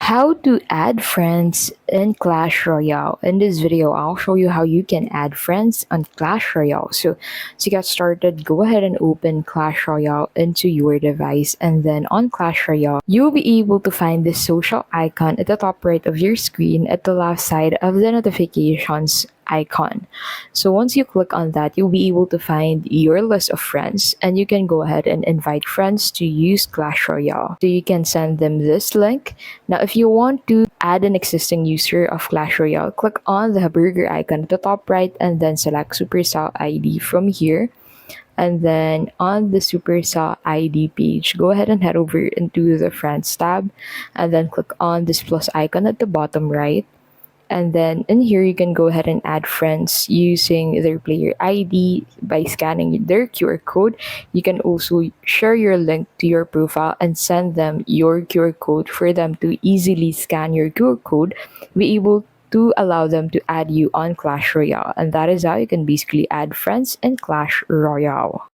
How to add friends in Clash Royale. In this video, I'll show you how you can add friends on Clash Royale. So to get started, go ahead and open Clash Royale into your device, and then on Clash Royale, you'll be able to find this social icon at the top right of your screen at the left side of the notifications icon. So once you click on that, you'll be able to find your list of friends, and you can go ahead and invite friends to use Clash Royale. So you can send them this link. Now, if you want to add an existing user of Clash Royale, click on the burger icon at the top right and then select Supercell ID from here. And then on the Supercell ID page, go ahead and head over into the Friends tab and then click on this plus icon at the bottom right. And then in here, you can go ahead and add friends using their player ID by scanning their QR code. You can also share your link to your profile and send them your QR code for them to easily scan your QR code, be able to allow them to add you on Clash Royale. And that is how you can basically add friends in Clash Royale.